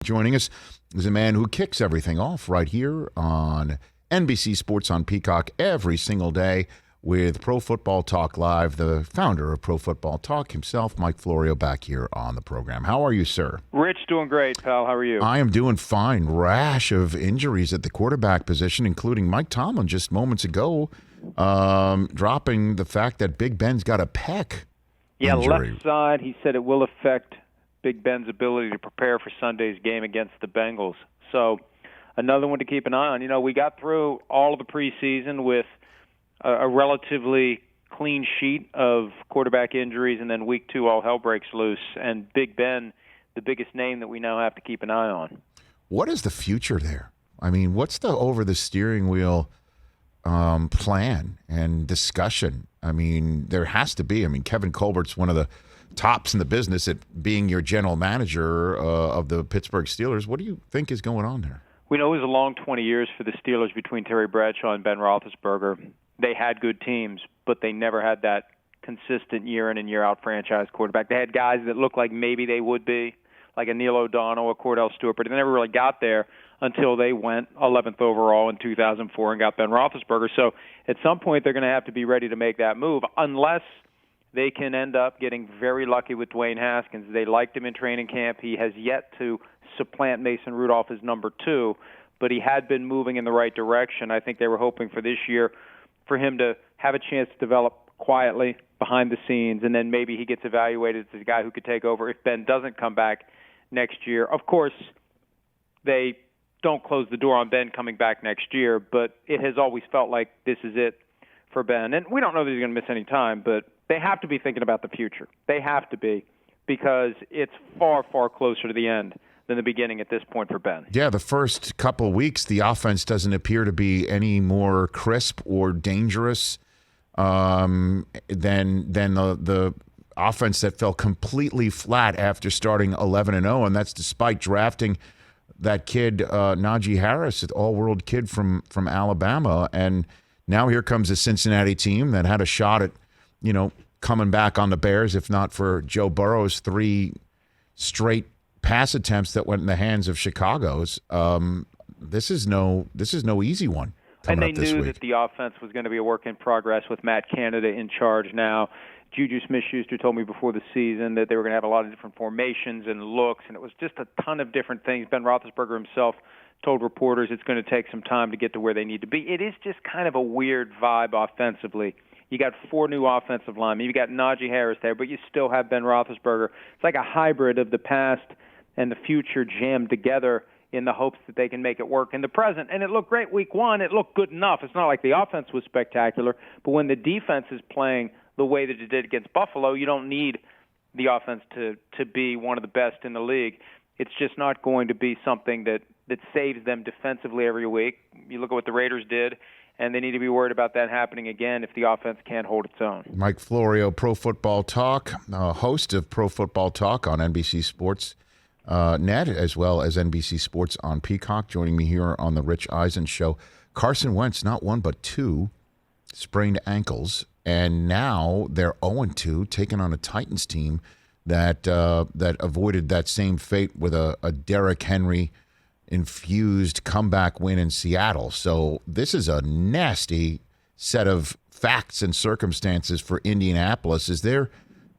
Joining us is a man who kicks everything off right here on NBC Sports on Peacock every single day with Pro Football Talk Live, the founder of Pro Football Talk himself, Mike Florio, back here on the program. How are you, sir? Rich, doing great, pal. How are you? I am doing fine. Rash of injuries at the quarterback position, including Mike Tomlin just moments ago dropping the fact that Big Ben's got a pec injury. Left side. He said it will affect Big Ben's ability to prepare for Sunday's game against the Bengals. So another one to keep an eye on. You know, we got through all of the preseason with a relatively clean sheet of quarterback injuries, and then week 2 all hell breaks loose. And Big Ben, the biggest name that we now have to keep an eye on. What is the future there? I mean, what's the over the steering wheel plan and discussion? I mean, there has to be. I mean, Kevin Colbert's one of the tops in the business at being your general manager of the Pittsburgh Steelers. What do you think is going on there? We know it was a long 20 years for the Steelers between Terry Bradshaw and Ben Roethlisberger. They had good teams, but they never had that consistent year in and year out franchise quarterback. They had guys that looked like maybe they would be, like a Neil O'Donnell, a Cordell Stewart, but they never really got there until they went 11th overall in 2004 and got Ben Roethlisberger. So at some point they're going to have to be ready to make that move, unless they can end up getting very lucky with Dwayne Haskins. They liked him in training camp. He has yet to supplant Mason Rudolph as number 2, but he had been moving in the right direction. I think they were hoping for this year for him to have a chance to develop quietly behind the scenes, and then maybe he gets evaluated as a guy who could take over if Ben doesn't come back next year. Of course, they don't close the door on Ben coming back next year, but it has always felt like this is it for Ben. And we don't know that he's going to miss any time, but they have to be thinking about the future. They have to be, because it's far, far closer to the end than the beginning at this point for Ben. Yeah, the first couple weeks, the offense doesn't appear to be any more crisp or dangerous than the offense that fell completely flat after starting 11-0, and that's despite drafting that kid Najee Harris, an all-world kid from Alabama. And now here comes a Cincinnati team that had a shot at, coming back on the Bears, if not for Joe Burrow's 3 straight pass attempts that went in the hands of Chicago's. This is no easy one. And they knew that the offense was going to be a work in progress with Matt Canada in charge now. Juju Smith-Schuster told me before the season that they were going to have a lot of different formations and looks, and it was just a ton of different things. Ben Roethlisberger himself told reporters it's going to take some time to get to where they need to be. It is just kind of a weird vibe offensively. You got 4 new offensive linemen. You got Najee Harris there, but you still have Ben Roethlisberger. It's like a hybrid of the past and the future jammed together in the hopes that they can make it work in the present. And it looked great week 1. It looked good enough. It's not like the offense was spectacular, but when the defense is playing the way that it did against Buffalo, you don't need the offense to be one of the best in the league. It's just not going to be something that saves them defensively every week. You look at what the Raiders did, and they need to be worried about that happening again if the offense can't hold its own. Mike Florio, Pro Football Talk, host of Pro Football Talk on NBC Sports Net, as well as NBC Sports on Peacock, joining me here on the Rich Eisen Show. Carson Wentz, not 1 but 2 sprained ankles, and now they're 0-2, taking on a Titans team that avoided that same fate with a Derrick Henry infused comeback win in Seattle. So this is a nasty set of facts and circumstances for Indianapolis.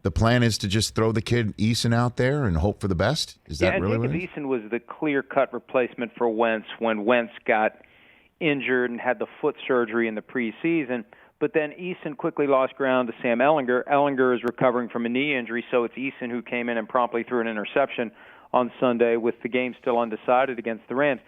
The plan is to just throw the kid Eason out there and hope for the best? Is that really what it is? Eason was the clear-cut replacement for Wentz when Wentz got injured and had the foot surgery in the preseason. But then Eason quickly lost ground to Sam Ehlinger. Ehlinger is recovering from a knee injury, so it's Eason who came in and promptly threw an interception on Sunday with the game still undecided against the Rams.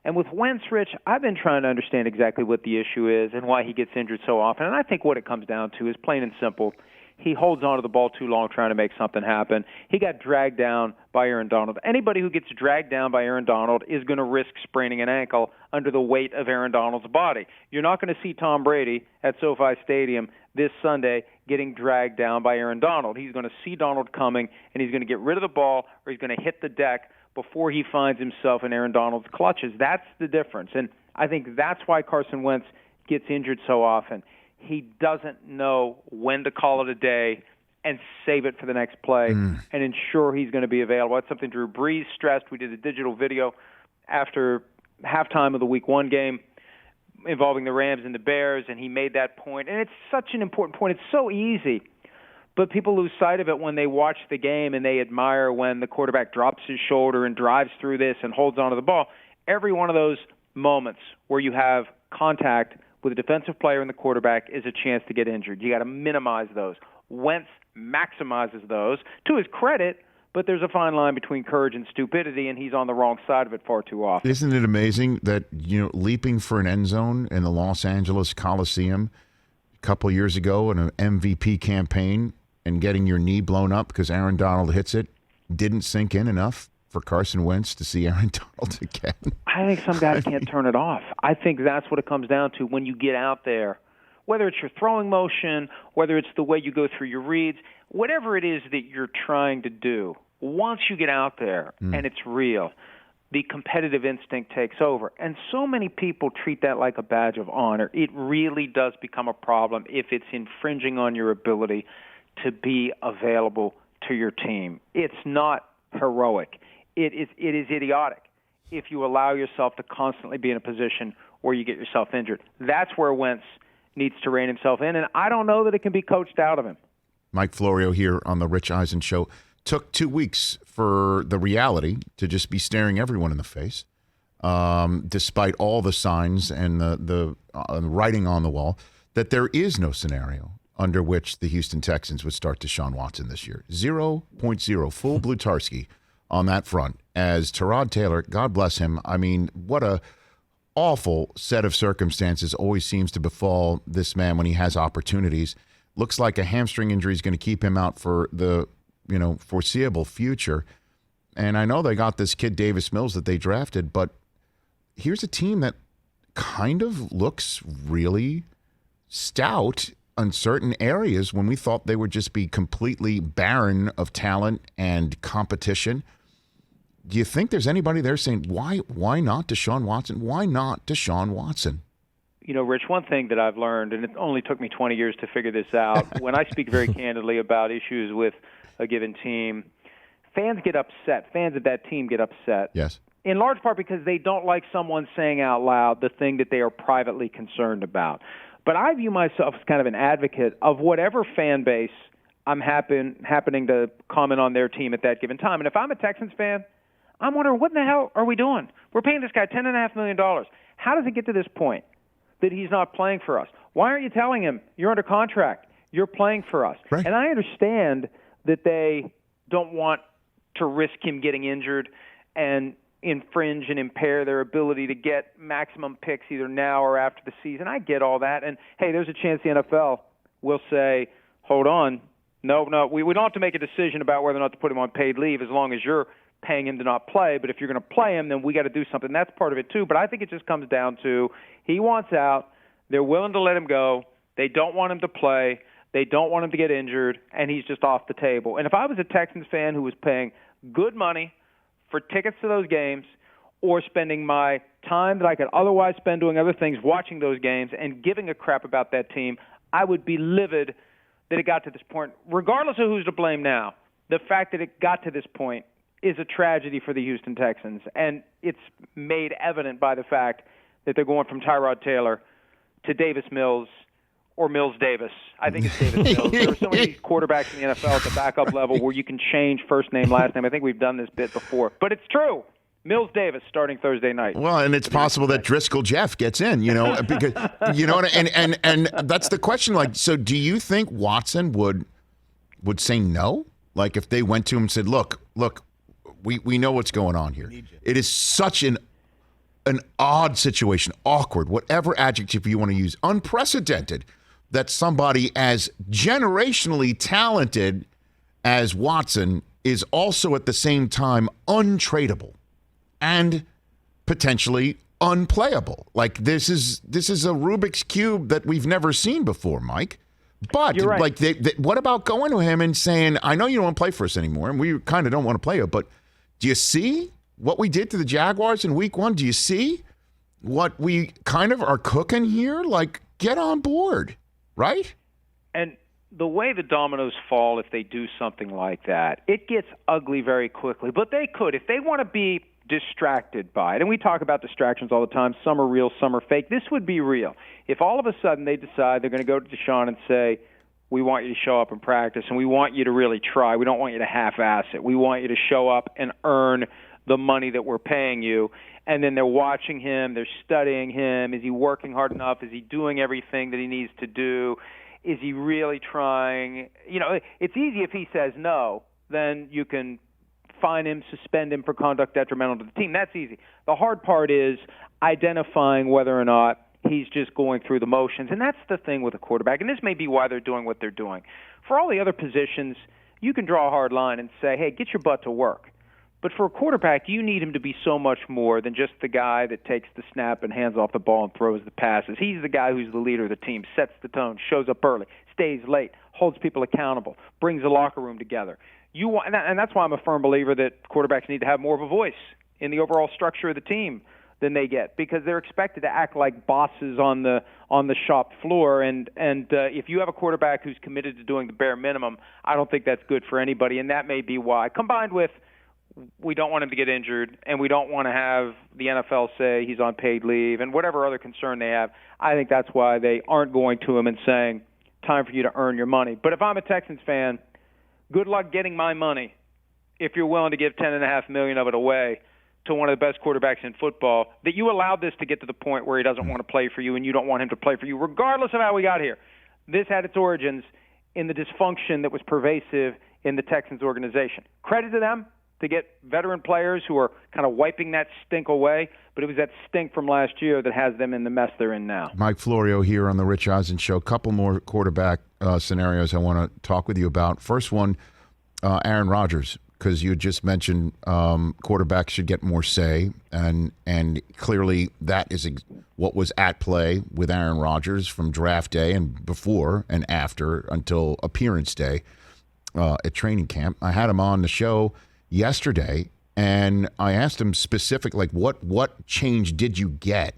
And with Wentz, Rich, I've been trying to understand exactly what the issue is and why he gets injured so often. And I think what it comes down to is plain and simple. He holds on to the ball too long trying to make something happen. He got dragged down by Aaron Donald. Anybody who gets dragged down by Aaron Donald is going to risk spraining an ankle under the weight of Aaron Donald's body. You're not going to see Tom Brady at SoFi Stadium this Sunday getting dragged down by Aaron Donald. He's going to see Donald coming, and he's going to get rid of the ball or he's going to hit the deck before he finds himself in Aaron Donald's clutches. That's the difference. And I think that's why Carson Wentz gets injured so often. He doesn't know when to call it a day and save it for the next play and ensure he's going to be available. That's something Drew Brees stressed. We did a digital video after halftime of the Week 1 game involving the Rams and the Bears, and he made that point. And it's such an important point. It's so easy, but people lose sight of it when they watch the game and they admire when the quarterback drops his shoulder and drives through this and holds onto the ball. Every one of those moments where you have contact with a defensive player and the quarterback is a chance to get injured. You got to minimize those. Wentz maximizes those to his credit, but there's a fine line between courage and stupidity, and he's on the wrong side of it far too often. Isn't it amazing that, leaping for an end zone in the Los Angeles Coliseum a couple of years ago in an MVP campaign and getting your knee blown up because Aaron Donald hits it didn't sink in enough for Carson Wentz to see Aaron Donald again? I think some guys can't turn it off. I think that's what it comes down to when you get out there. Whether it's your throwing motion, whether it's the way you go through your reads, whatever it is that you're trying to do, once you get out there and it's real, the competitive instinct takes over. And so many people treat that like a badge of honor. It really does become a problem if it's infringing on your ability to be available to your team. It's not heroic. It is idiotic if you allow yourself to constantly be in a position where you get yourself injured. That's where Wentz needs to rein himself in, and I don't know that it can be coached out of him. Mike Florio here on the Rich Eisen Show. Took 2 weeks for the reality to just be staring everyone in the face, despite all the signs and the writing on the wall, that there is no scenario under which the Houston Texans would start Deshaun Watson this year. 0.0, full Blutarski on that front. As Tyrod Taylor, God bless him, I mean, what a awful set of circumstances always seems to befall this man when he has opportunities. Looks like a hamstring injury is going to keep him out for the foreseeable future. And I know they got this kid Davis Mills that they drafted, but here's a team that kind of looks really stout in certain areas when we thought they would just be completely barren of talent and competition. Do you think there's anybody there saying, why not Deshaun Watson? Why not Deshaun Watson? Rich, one thing that I've learned, and it only took me 20 years to figure this out, when I speak very candidly about issues with a given team, fans get upset. Fans of that team get upset. Yes. In large part because they don't like someone saying out loud the thing that they are privately concerned about. But I view myself as kind of an advocate of whatever fan base I'm happening to comment on their team at that given time. And if I'm a Texans fan, I'm wondering, what in the hell are we doing? We're paying this guy $10.5 million. How does it get to this point that he's not playing for us? Why aren't you telling him you're under contract? You're playing for us. Right. And I understand that they don't want to risk him getting injured and infringe and impair their ability to get maximum picks either now or after the season. I get all that. And, hey, there's a chance the NFL will say, hold on, no, we don't have to make a decision about whether or not to put him on paid leave as long as you're paying him to not play. But if you're going to play him, then we got to do something. That's part of it, too. But I think it just comes down to he wants out. They're willing to let him go. They don't want him to play. They don't want him to get injured, and he's just off the table. And if I was a Texans fan who was paying good money for tickets to those games or spending my time that I could otherwise spend doing other things, watching those games and giving a crap about that team, I would be livid that it got to this point. Regardless of who's to blame now, the fact that it got to this point is a tragedy for the Houston Texans, and it's made evident by the fact that they're going from Tyrod Taylor to Davis Mills or Mills Davis. I think it's Davis Mills. There are so many quarterbacks in the NFL at the backup level where you can change first name, last name. I think we've done this bit before. But it's true. Mills Davis starting Thursday night. Well, and it's possible that Driscoll Jeff gets in, because and that's the question. Like, so do you think Watson would say no? Like if they went to him and said, look, we know what's going on here. It is such an odd situation, awkward, whatever adjective you want to use, unprecedented, that somebody as generationally talented as Watson is also at the same time untradeable and potentially unplayable. Like this is a Rubik's Cube that we've never seen before, Mike. But you're right. Like, what about going to him and saying, I know you don't want to play for us anymore, and we kind of don't want to play you, but do you see what we did to the Jaguars in week 1? Do you see what we kind of are cooking here? Like, get on board, right? And the way the dominoes fall if they do something like that, it gets ugly very quickly. But they could, if they want to be distracted by it, and we talk about distractions all the time, some are real, some are fake. This would be real. If all of a sudden they decide they're going to go to Deshaun and say, we want you to show up and practice, and we want you to really try. We don't want you to half-ass it. We want you to show up and earn the money that we're paying you. And then they're watching him, they're studying him. Is he working hard enough? Is he doing everything that he needs to do? Is he really trying? You know, it's easy if he says no, then you can fine him, suspend him for conduct detrimental to the team. That's easy. The hard part is identifying whether or not he's just going through the motions. And that's the thing with a quarterback. And this may be why they're doing what they're doing. For all the other positions, you can draw a hard line and say, hey, get your butt to work. But for a quarterback, you need him to be so much more than just the guy that takes the snap and hands off the ball and throws the passes. He's the guy who's the leader of the team, sets the tone, shows up early, stays late, holds people accountable, brings the locker room together. And that's why I'm a firm believer that quarterbacks need to have more of a voice in the overall structure of the team than they get, because they're expected to act like bosses on the shop floor. And if you have a quarterback who's committed to doing the bare minimum, I don't think that's good for anybody. And that may be why, combined with we don't want him to get injured, and we don't want to have the NFL say he's on paid leave, and whatever other concern they have, I think that's why they aren't going to him and saying, time for you to earn your money. But if I'm a Texans fan, good luck getting my money if you're willing to give $10.5 million of it away to one of the best quarterbacks in football, that you allowed this to get to the point where he doesn't want to play for you and you don't want him to play for you, regardless of how we got here. This had its origins in the dysfunction that was pervasive in the Texans organization. Credit to them to get veteran players who are kind of wiping that stink away, but it was that stink from last year that has them in the mess they're in now. Mike Florio here on the Rich Eisen Show. A couple more quarterback scenarios I want to talk with you about. First one, Aaron Rodgers, because you just mentioned quarterbacks should get more say, and clearly that is what was at play with Aaron Rodgers from draft day and before and after until appearance day at training camp. I had him on the show yesterday, and I asked him specific, like, what change did you get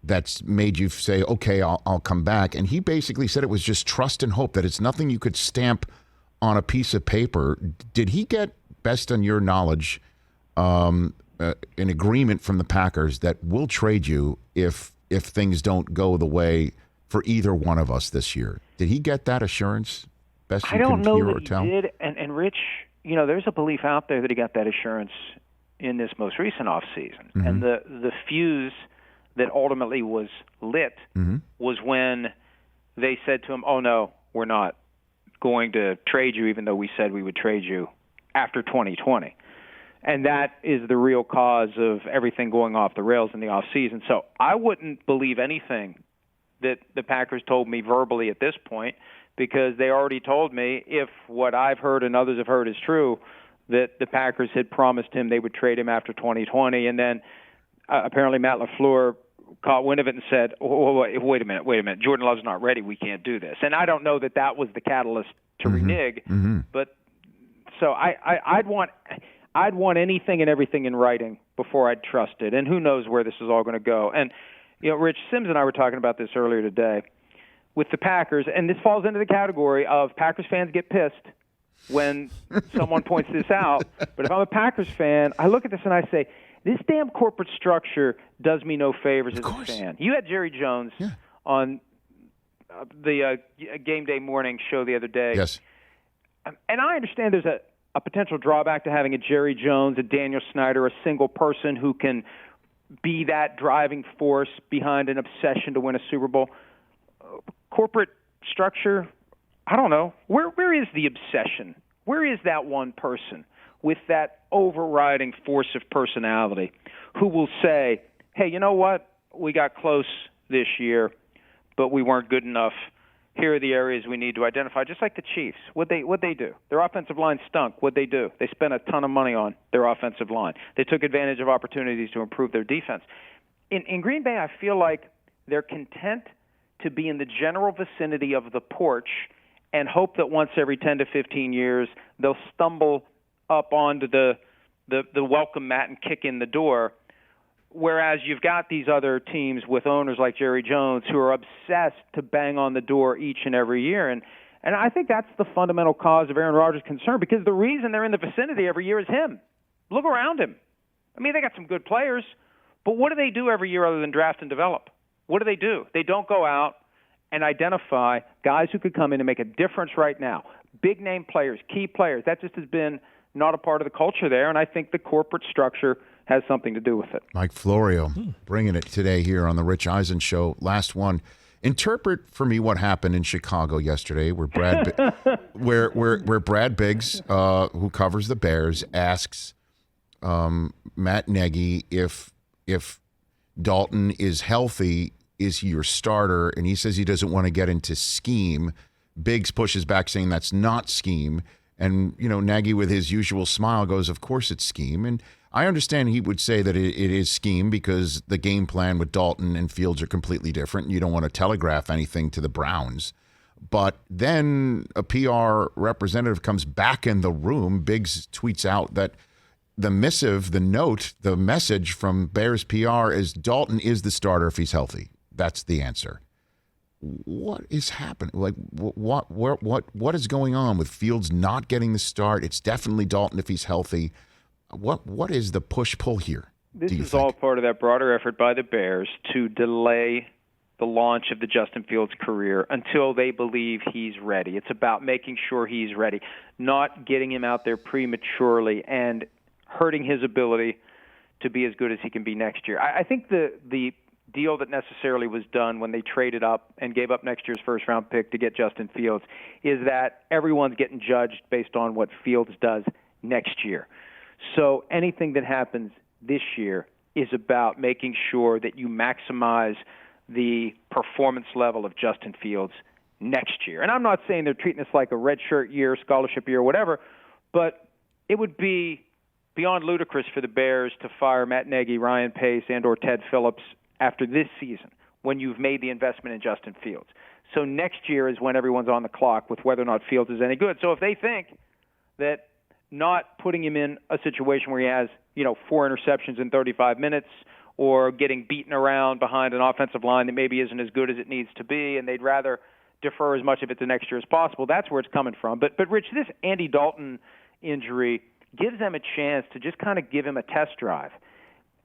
that's made you say, okay, I'll come back? And he basically said it was just trust and hope, that it's nothing you could stamp on a piece of paper. Did he get, best on your knowledge, an agreement from the Packers that we'll trade you if things don't go the way for either one of us this year? Did he get that assurance? Best you can hear or tell? I don't know that he did, and Rich, you know, there's a belief out there that he got that assurance in this most recent offseason. Mm-hmm. And the fuse that ultimately was lit was when they said to him, oh, no, we're not going to trade you, even though we said we would trade you after 2020. And that is the real cause of everything going off the rails in the offseason. So I wouldn't believe anything that the Packers told me verbally at this point, because they already told me, if what I've heard and others have heard is true, that the Packers had promised him they would trade him after 2020. And then apparently Matt LaFleur caught wind of it and said, wait a minute, Jordan Love's not ready, we can't do this. And I don't know that was the catalyst to renege, but so I'd want anything and everything in writing before I'd trust it. And who knows where this is all going to go. And, you know, Rich, Sims and I were talking about this earlier today with the Packers, and this falls into the category of Packers fans get pissed when someone points this out. But if I'm a Packers fan, I look at this and I say, this damn corporate structure does me no favors as a fan. You had Jerry Jones on the Game Day morning show the other day. Yes. And I understand there's a potential drawback to having a Jerry Jones, a Daniel Snyder, a single person who can be that driving force behind an obsession to win a Super Bowl. Corporate structure, I don't know. Where is the obsession? Where is that one person with that overriding force of personality who will say, hey, you know what? We got close this year, but we weren't good enough. Here are the areas we need to identify, just like the Chiefs. What'd they do? Their offensive line stunk. What'd they do? They spent a ton of money on their offensive line. They took advantage of opportunities to improve their defense. In Green Bay, I feel like they're content to be in the general vicinity of the porch and hope that once every 10 to 15 years they'll stumble up onto the welcome mat and kick in the door, whereas you've got these other teams with owners like Jerry Jones who are obsessed to bang on the door each and every year. And And I think that's the fundamental cause of Aaron Rodgers' concern, because the reason they're in the vicinity every year is him. Look around him. I mean, they got some good players, but what do they do every year other than draft and develop? What do? They don't go out and identify guys who could come in and make a difference right now. Big-name players, key players. That just has been not a part of the culture there, and I think the corporate structure has something to do with it. Mike Florio bringing it today here on the Rich Eisen Show. Last one. Interpret for me what happened in Chicago yesterday, where Brad, where Brad Biggs, who covers the Bears, asks Matt Nagy if Dalton is healthy, is he your starter? And he says he doesn't want to get into scheme. Biggs pushes back, saying that's not scheme. And Nagy, with his usual smile, goes, "Of course it's scheme." And I understand he would say that it is scheme because the game plan with Dalton and Fields are completely different. You don't want to telegraph anything to the Browns. But then a PR representative comes back in the room. Biggs tweets out that the message from Bears PR is Dalton is the starter if he's healthy. That's the answer. What is happening? Like, what is going on with Fields not getting the start? It's definitely Dalton if he's healthy. What is the push-pull here? This is all part of that broader effort by the Bears to delay the launch of the Justin Fields career until they believe he's ready. It's about making sure he's ready, not getting him out there prematurely and hurting his ability to be as good as he can be next year. I think the deal that necessarily was done when they traded up and gave up next year's first-round pick to get Justin Fields is that everyone's getting judged based on what Fields does next year. So anything that happens this year is about making sure that you maximize the performance level of Justin Fields next year. And I'm not saying they're treating this like a redshirt year, scholarship year, whatever, but it would be beyond ludicrous for the Bears to fire Matt Nagy, Ryan Pace, and or Ted Phillips after this season when you've made the investment in Justin Fields. So next year is when everyone's on the clock with whether or not Fields is any good. So if they think that not putting him in a situation where he has, 4 interceptions in 35 minutes or getting beaten around behind an offensive line that maybe isn't as good as it needs to be, and they'd rather defer as much of it to next year as possible, that's where it's coming from. But Rich, this Andy Dalton injury gives them a chance to just kind of give him a test drive.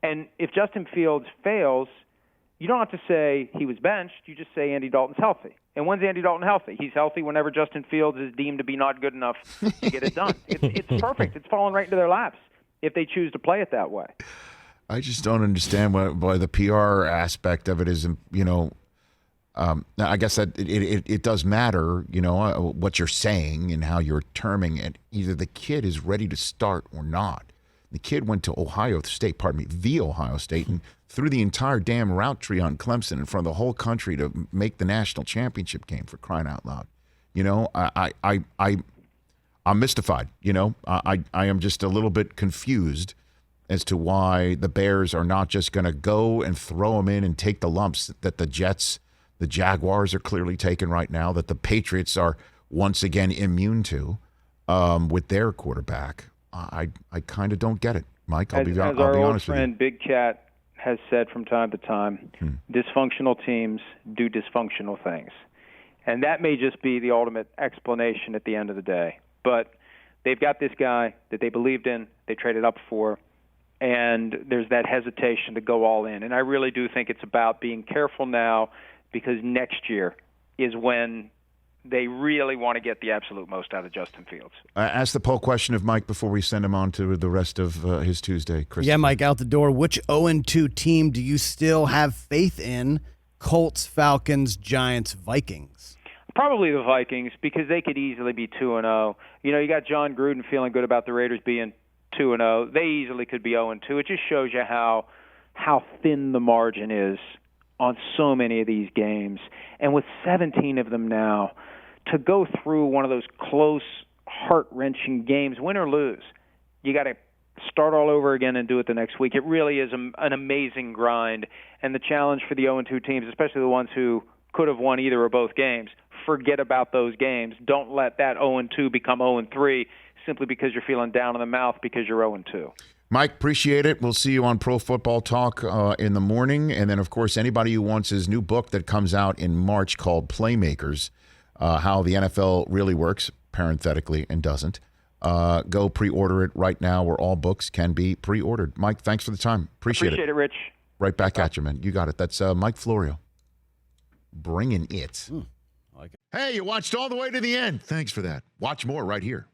And if Justin Fields fails, you don't have to say he was benched. You just say Andy Dalton's healthy. And when's Andy Dalton healthy? He's healthy whenever Justin Fields is deemed to be not good enough to get it done. It's perfect. It's falling right into their laps if they choose to play it that way. I just don't understand why the PR aspect of it is, I guess that it does matter, what you're saying and how you're terming it. Either the kid is ready to start or not. The kid went to the Ohio State, and threw the entire damn route tree on Clemson in front of the whole country to make the national championship game, for crying out loud. I'm mystified. I am just a little bit confused as to why the Bears are not just going to go and throw him in and take the lumps that the Jets, the Jaguars are clearly taking right now, that the Patriots are once again immune to with their quarterback. I kind of don't get it, Mike. I'll be honest with you. As our old friend Big Cat has said from time to time, dysfunctional teams do dysfunctional things. And that may just be the ultimate explanation at the end of the day. But they've got this guy that they believed in, they traded up for, and there's that hesitation to go all in. And I really do think it's about being careful now, because next year is when they really want to get the absolute most out of Justin Fields. Ask the poll question of Mike before we send him on to the rest of his Tuesday. Chris. Yeah, Mike, out the door. Which 0-2 team do you still have faith in? Colts, Falcons, Giants, Vikings? Probably the Vikings, because they could easily be 2-0. You got John Gruden feeling good about the Raiders being 2-0. They easily could be 0-2. It just shows you how thin the margin is on so many of these games. And with 17 of them now, to go through one of those close, heart-wrenching games, win or lose, you got to start all over again and do it the next week. It really is an amazing grind. And the challenge for the 0-2 teams, especially the ones who could have won either or both games, forget about those games. Don't let that 0-2 become 0-3 simply because you're feeling down in the mouth because you're 0-2. Mike, appreciate it. We'll see you on Pro Football Talk in the morning. And then, of course, anybody who wants his new book that comes out in March called Playmakers, how the NFL really works, parenthetically, and doesn't, go pre-order it right now where all books can be pre-ordered. Mike, thanks for the time. Appreciate it, Rich. Right back at you, man. You got it. That's Mike Florio. Bringing it. I like it. Hey, you watched all the way to the end. Thanks for that. Watch more right here.